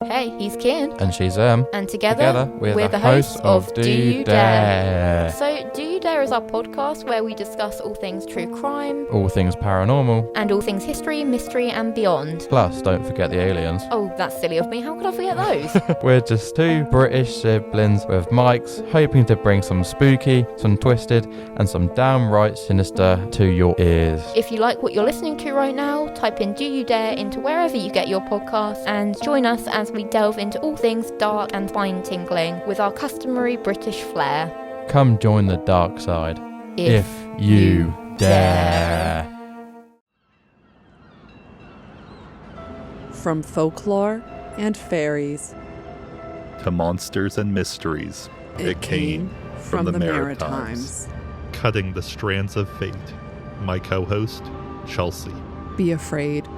Hey, he's Kian. And she's Em. And together we're the hosts of Do You Dare? So, Do You Dare is our podcast where we discuss all things true crime, All things paranormal. and all things history, mystery, and beyond. Plus, don't forget the aliens. Oh, that's silly of me. How could I forget those? We're just two British siblings with mics, hoping to bring some spooky, some twisted, and some downright sinister to your ears. If you like what you're listening to right now, type in Do You Dare into wherever you get your podcasts and join us as we delve into all things dark and spine-tingling with our customary British flair. Come join the dark side. If you dare. From folklore and fairies to monsters and mysteries, it came from the Maritimes. Cutting the strands of fate. My co-host, Chelsea. Be afraid.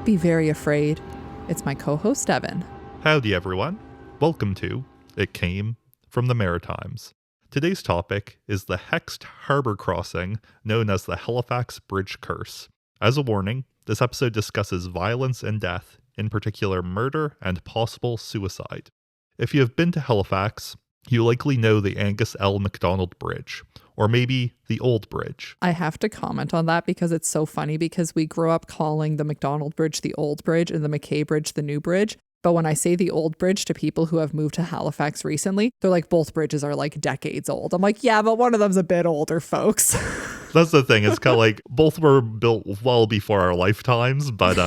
Be very afraid. It's my co-host, Evan. Howdy, everyone. Welcome to It Came From The Maritimes. Today's topic is the hexed harbor crossing known as the Halifax Bridge Curse. As a warning, this episode discusses violence and death, in particular murder and possible suicide. If you have been to Halifax, you likely know the Angus L. Macdonald Bridge, or maybe the Old Bridge. I have to comment on that because it's so funny because we grew up calling the Macdonald Bridge the Old Bridge and the McKay Bridge the New Bridge. But when I say the Old Bridge to people who have moved to Halifax recently, they're like, both bridges are like decades old. I'm like, yeah, but one of them's a bit older, folks. That's the thing. It's kind of like both were built well before our lifetimes, but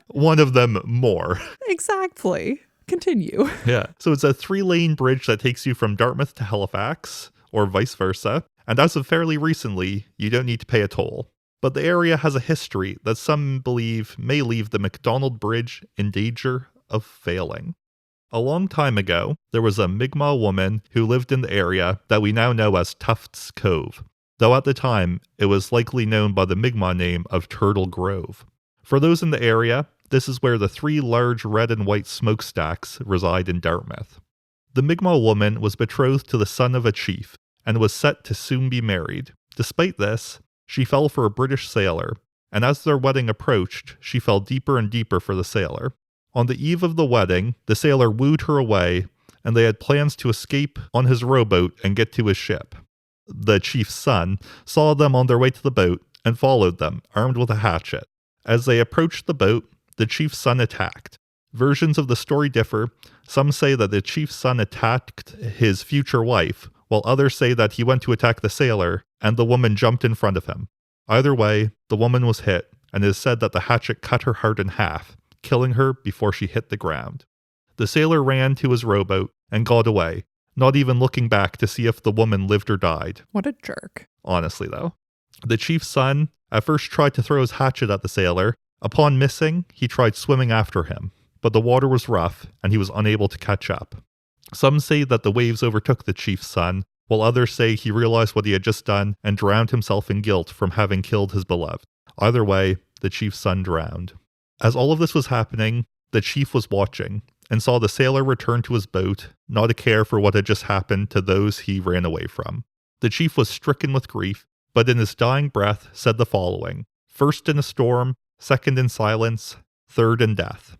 one of them more. Exactly. Continue. Yeah. So it's a 3-lane bridge that takes you from Dartmouth to Halifax, or vice versa. And as of fairly recently, you don't need to pay a toll. But the area has a history that some believe may leave the Macdonald Bridge in danger of failing. A long time ago, there was a Mi'kmaq woman who lived in the area that we now know as Tufts Cove, though at the time it was likely known by the Mi'kmaq name of Turtle Grove. For those in the area, this is where the 3 large red and white smokestacks reside in Dartmouth. The Mi'kmaq woman was betrothed to the son of a chief and was set to soon be married. Despite this, she fell for a British sailor, and as their wedding approached, she fell deeper and deeper for the sailor. On the eve of the wedding, the sailor wooed her away, and they had plans to escape on his rowboat and get to his ship. The chief's son saw them on their way to the boat and followed them, armed with a hatchet. As they approached the boat, the chief's son attacked. Versions of the story differ. Some say that the chief's son attacked his future wife, while others say that he went to attack the sailor, and the woman jumped in front of him. Either way, the woman was hit, and it is said that the hatchet cut her heart in half, killing her before she hit the ground. The sailor ran to his rowboat and got away, not even looking back to see if the woman lived or died. What a jerk. Honestly, though. The chief's son at first tried to throw his hatchet at the sailor. Upon missing, he tried swimming after him, but the water was rough and he was unable to catch up. Some say that the waves overtook the chief's son, while others say he realized what he had just done and drowned himself in guilt from having killed his beloved. Either way, the chief's son drowned. As all of this was happening, the chief was watching and saw the sailor return to his boat, not a care for what had just happened to those he ran away from. The chief was stricken with grief, but in his dying breath said the following: first in a storm, second in silence, third in death.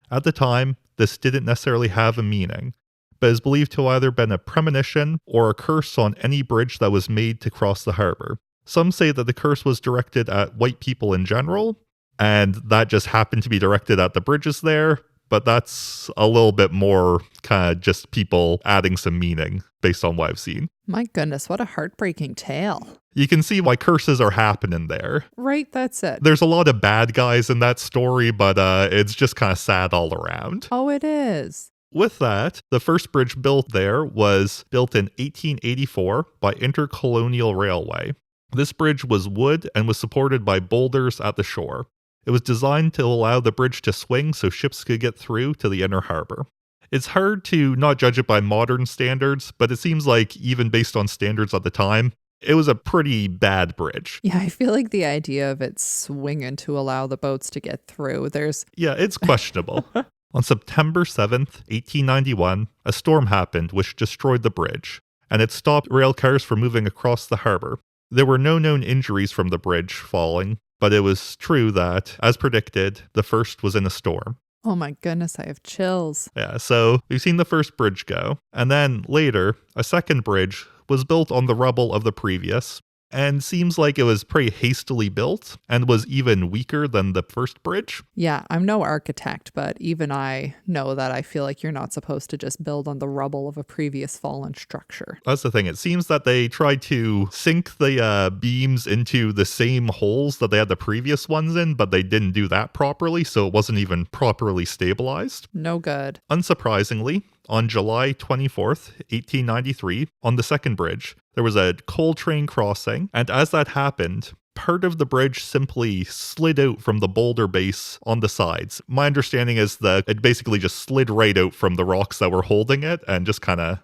At the time, this didn't necessarily have a meaning, but is believed to have either been a premonition or a curse on any bridge that was made to cross the harbor. Some say that the curse was directed at white people in general, and that just happened to be directed at the bridges there, but that's a little bit more kind of just people adding some meaning based on what I've seen. My goodness, what a heartbreaking tale. You can see why curses are happening there. Right, that's it. There's a lot of bad guys in that story, but it's just kind of sad all around. Oh, it is. With that, the first bridge built there was built in 1884 by Intercolonial Railway. This bridge was wood and was supported by boulders at the shore. It was designed to allow the bridge to swing so ships could get through to the inner harbor. It's hard to not judge it by modern standards, but it seems like even based on standards at the time, it was a pretty bad bridge. Yeah, I feel like the idea of it swinging to allow the boats to get through, Yeah, it's questionable. On September 7th, 1891, a storm happened which destroyed the bridge, and it stopped rail cars from moving across the harbor. There were no known injuries from the bridge falling, but it was true that, as predicted, the first was in a storm. Oh my goodness, I have chills. Yeah, so we've seen the first bridge go. And then later, a second bridge was built on the rubble of the previous, and seems like it was pretty hastily built and was even weaker than the first bridge. Yeah, I'm no architect, but even I know that I feel like you're not supposed to just build on the rubble of a previous fallen structure. That's the thing. It seems that they tried to sink the beams into the same holes that they had the previous ones in, but they didn't do that properly, so it wasn't even properly stabilized. No good. Unsurprisingly, on July 24th, 1893, on the second bridge, there was a coal train crossing, and as that happened, part of the bridge simply slid out from the boulder base on the sides. My understanding is that it basically just slid right out from the rocks that were holding it and just kind of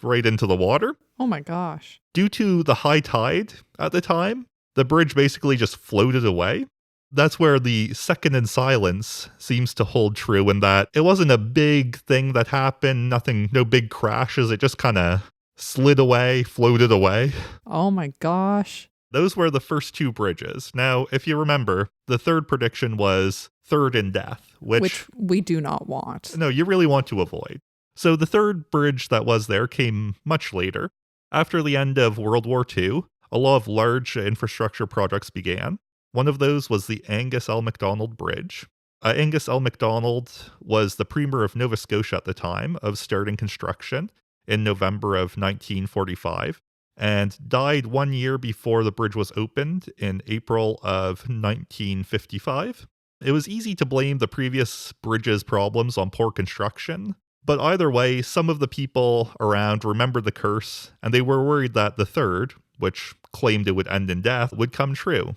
right into the water. Oh my gosh. Due to the high tide at the time, the bridge basically just floated away. That's where the second in silence seems to hold true, in that it wasn't a big thing that happened, no big crashes, it just kind of slid away, floated away. Oh my gosh. Those were the first two bridges. Now, if you remember, the third prediction was third in death, which we do not want. No, you really want to avoid. So the third bridge that was there came much later. After the end of World War II, a lot of large infrastructure projects began. One of those was the Angus L. Macdonald Bridge. Angus L. Macdonald was the Premier of Nova Scotia at the time of starting construction in November of 1945, and died 1 year before the bridge was opened in April of 1955. It was easy to blame the previous bridge's problems on poor construction, but either way, some of the people around remembered the curse, and they were worried that the third, which claimed it would end in death, would come true.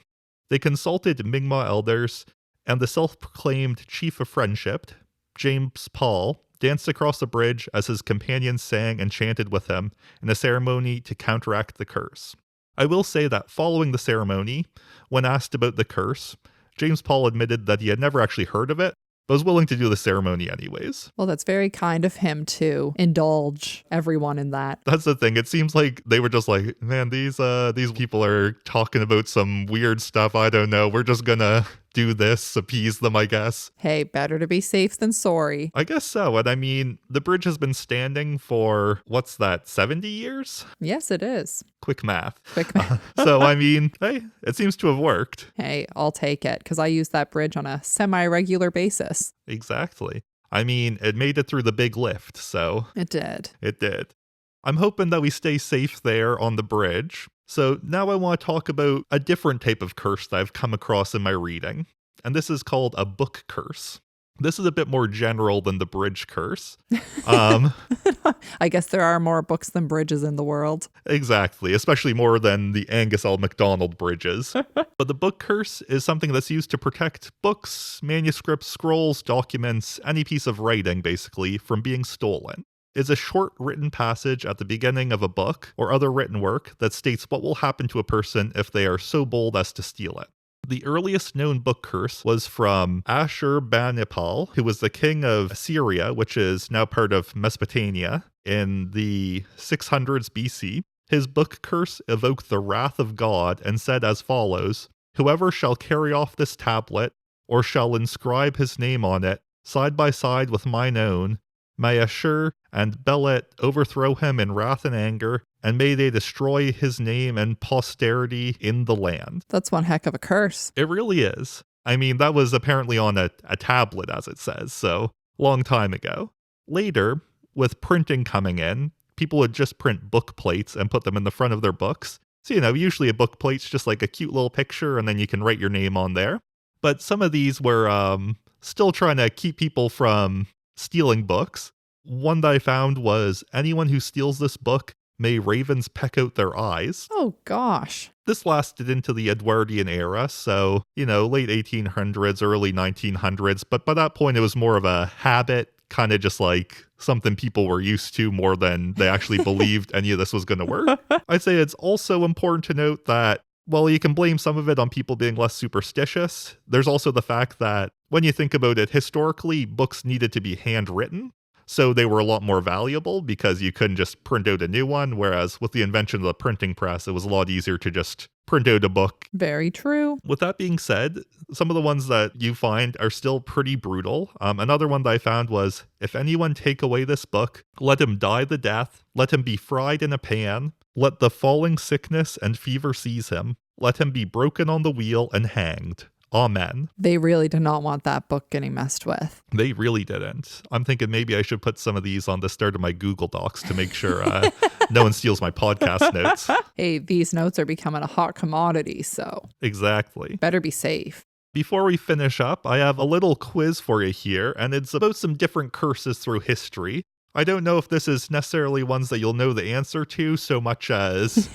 They consulted Mi'kmaq elders, and the self-proclaimed chief of friendship, James Paul, danced across the bridge as his companions sang and chanted with him in a ceremony to counteract the curse. I will say that following the ceremony, when asked about the curse, James Paul admitted that he had never actually heard of it, but was willing to do the ceremony anyways. Well, that's very kind of him to indulge everyone in that. That's the thing. It seems like they were just like, man, these people are talking about some weird stuff. I don't know. We're just gonna do this, appease them, I guess. Hey, better to be safe than sorry. I guess so. And I mean, the bridge has been standing for, 70 years? Yes, it is. Quick math. Quick math. So, I mean, hey, it seems to have worked. Hey, I'll take it, because I use that bridge on a semi-regular basis. Exactly. I mean, it made it through the big lift, so. It did. It did. I'm hoping that we stay safe there on the bridge. So now I want to talk about a different type of curse that I've come across in my reading, and this is called a book curse. This is a bit more general than the bridge curse. I guess there are more books than bridges in the world. Exactly, especially more than the Angus L. Macdonald bridges. But the book curse is something that's used to protect books, manuscripts, scrolls, documents, any piece of writing, basically, from being stolen. Is a short written passage at the beginning of a book or other written work that states what will happen to a person if they are so bold as to steal it. The earliest known book curse was from Ashurbanipal, who was the king of Assyria, which is now part of Mesopotamia, in the 600s BC. His book curse evoked the wrath of God and said as follows, "Whoever shall carry off this tablet, or shall inscribe his name on it, side by side with mine own, may Ashur and Belet overthrow him in wrath and anger, and may they destroy his name and posterity in the land." That's one heck of a curse. It really is. I mean, that was apparently on a tablet, as it says, so long time ago. Later, with printing coming in, people would just print book plates and put them in the front of their books. So, usually a book plate's just like a cute little picture, and then you can write your name on there. But some of these were still trying to keep people from stealing books. One that I found was, anyone who steals this book, may ravens peck out their eyes. Oh, gosh. This lasted into the Edwardian era, so, late 1800s, early 1900s, but by that point it was more of a habit, kind of just like something people were used to more than they actually believed any of this was going to work. I'd say it's also important to note that while you can blame some of it on people being less superstitious, there's also the fact that when you think about it, historically, books needed to be handwritten. So they were a lot more valuable because you couldn't just print out a new one. Whereas with the invention of the printing press, it was a lot easier to just print out a book. Very true. With that being said, some of the ones that you find are still pretty brutal. Another one that I found was, if anyone take away this book, let him die the death, let him be fried in a pan, let the falling sickness and fever seize him, let him be broken on the wheel and hanged. Amen. They really did not want that book getting messed with. They really didn't. I'm thinking maybe I should put some of these on the start of my Google Docs to make sure no one steals my podcast notes. Hey, these notes are becoming a hot commodity, so Exactly. better be safe. Before we finish up, I have a little quiz for you here, and it's about some different curses through history. I don't know if this is necessarily ones that you'll know the answer to so much as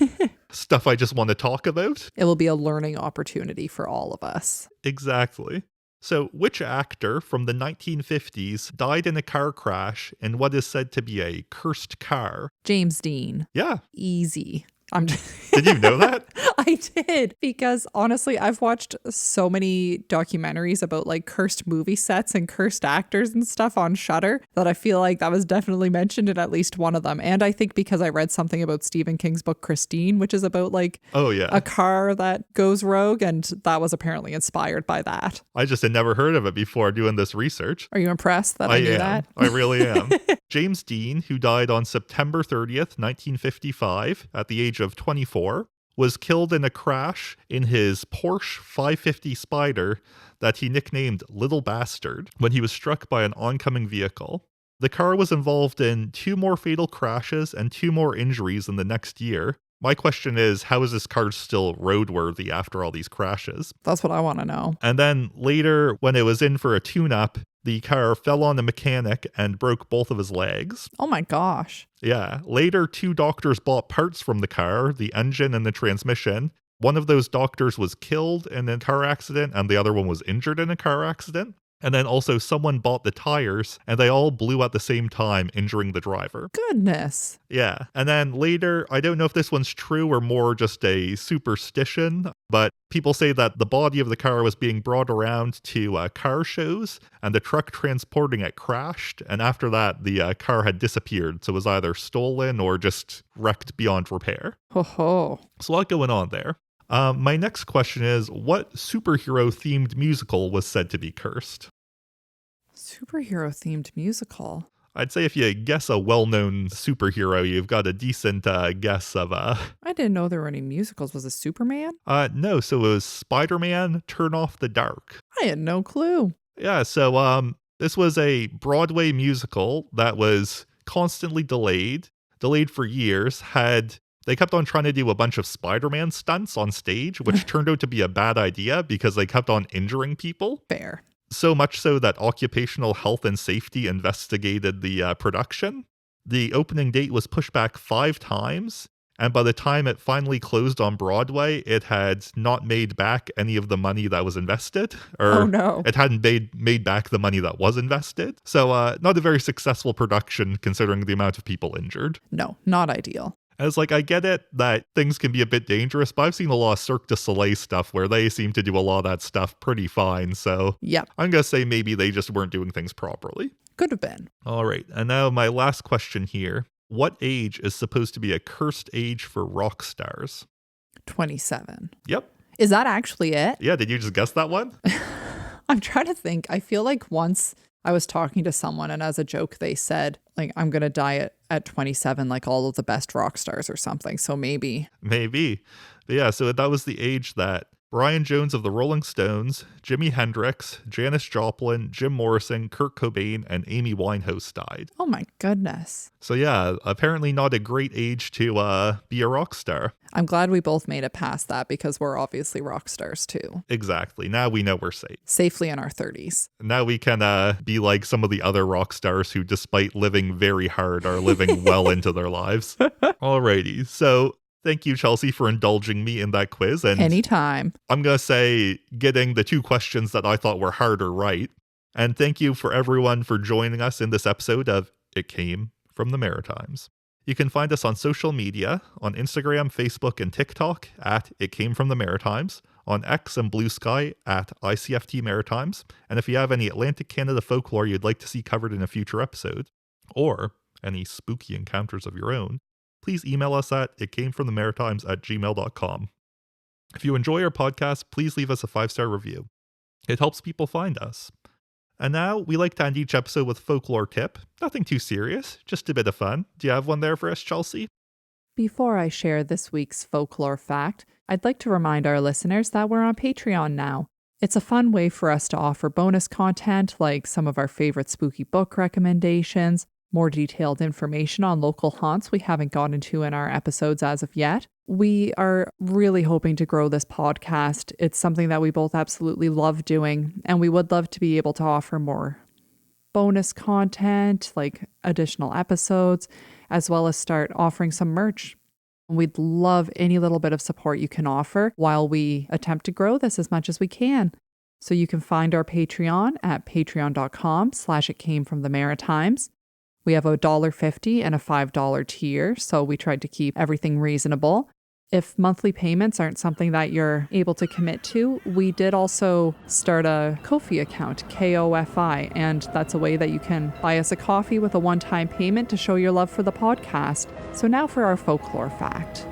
stuff I just want to talk about. It will be a learning opportunity for all of us. Exactly. So, which actor from the 1950s died in a car crash in what is said to be a cursed car? James Dean. Yeah. Easy. I'm just Did you know that? I did, because honestly, I've watched so many documentaries about like cursed movie sets and cursed actors and stuff on Shudder that I feel like that was definitely mentioned in at least one of them. And I think because I read something about Stephen King's book Christine, which is about like Oh, yeah. a car that goes rogue, and that was apparently inspired by that. I just had never heard of it before doing this research. Are you impressed that I knew am. that? I really am. James Dean, who died on September 30th, 1955, at the age of 24, was killed in a crash in his Porsche 550 Spider that he nicknamed Little Bastard when he was struck by an oncoming vehicle. The car was involved in 2 more fatal crashes and 2 more injuries in the next year. My question is, how is this car still roadworthy after all these crashes? That's what I want to know. And then later, when it was in for a tune-up, the car fell on a mechanic and broke both of his legs. Oh my gosh. Yeah. Later, 2 doctors bought parts from the car, the engine and the transmission. One of those doctors was killed in a car accident, and the other one was injured in a car accident. And then also someone bought the tires, and they all blew at the same time, injuring the driver. Goodness. Yeah. And then later, I don't know if this one's true or more just a superstition, but people say that the body of the car was being brought around to car shows, and the truck transporting it crashed. And after that, the car had disappeared. So it was either stolen or just wrecked beyond repair. Ho ho. So a lot going on there. My next question is, what superhero-themed musical was said to be cursed? Superhero themed musical. I'd say if you guess a well-known superhero, you've got a decent guess of I didn't know there were any musicals. Was it Superman? No, so it was Spider-Man Turn Off the Dark. I had no clue. Yeah, so this was a Broadway musical that was constantly delayed for years. They kept on trying to do a bunch of Spider-Man stunts on stage, which turned out to be a bad idea because they kept on injuring people. Fair. So much so that Occupational Health and Safety investigated the production. The opening date was pushed back 5 times, and by the time it finally closed on Broadway, it had not made back any of the money that was invested. Oh no. It hadn't made back the money that was invested. So not a very successful production considering the amount of people injured. No, not ideal. I was like, I get it that things can be a bit dangerous, but I've seen a lot of Cirque du Soleil stuff where they seem to do a lot of that stuff pretty fine. So Yep. I'm going to say maybe they just weren't doing things properly. Could have been. All right. And now my last question here. What age is supposed to be a cursed age for rock stars? 27. Yep. Is that actually it? Yeah. Did you just guess that one? I'm trying to think. I feel like once I was talking to someone and as a joke, they said, like, I'm going to die at 27, like all of the best rock stars or something. So maybe. Maybe. But yeah, so that was the age that Brian Jones of the Rolling Stones, Jimi Hendrix, Janis Joplin, Jim Morrison, Kurt Cobain, and Amy Winehouse died. Oh my goodness. So yeah, apparently not a great age to be a rock star. I'm glad we both made it past that because we're obviously rock stars too. Exactly. Now we know we're safe. Safely in our 30s. Now we can be like some of the other rock stars who, despite living very hard, are living well into their lives. Alrighty. So thank you, Chelsea, for indulging me in that quiz. And anytime. I'm going to say getting the 2 questions that I thought were harder right. And thank you for everyone for joining us in this episode of It Came From The Maritimes. You can find us on social media, on Instagram, Facebook, and TikTok at It Came From The Maritimes, on X and Blue Sky at ICFT Maritimes, and if you have any Atlantic Canada folklore you'd like to see covered in a future episode, or any spooky encounters of your own, please email us at itcamefromthemaritimes@gmail.com. If you enjoy our podcast, please leave us a 5-star review. It helps people find us. And now, we like to end each episode with folklore tip. Nothing too serious, just a bit of fun. Do you have one there for us, Chelsea? Before I share this week's folklore fact, I'd like to remind our listeners that we're on Patreon now. It's a fun way for us to offer bonus content like some of our favorite spooky book recommendations, more detailed information on local haunts we haven't gotten into in our episodes as of yet. We are really hoping to grow this podcast. It's something that we both absolutely love doing, and we would love to be able to offer more bonus content, like additional episodes, as well as start offering some merch. We'd love any little bit of support you can offer while we attempt to grow this as much as we can. So you can find our Patreon at patreon.com/itcamefromthemaritimes. We have a $1.50 and a $5 tier, so we tried to keep everything reasonable. If monthly payments aren't something that you're able to commit to, we did also start a Ko-fi account, KOFI, and that's a way that you can buy us a coffee with a one-time payment to show your love for the podcast. So now for our folklore fact.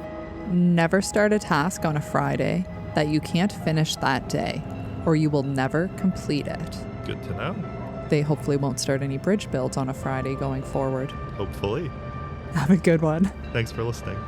Never start a task on a Friday that you can't finish that day, or you will never complete it. Good to know. They hopefully won't start any bridge builds on a Friday going forward. Hopefully. Have a good one. Thanks for listening.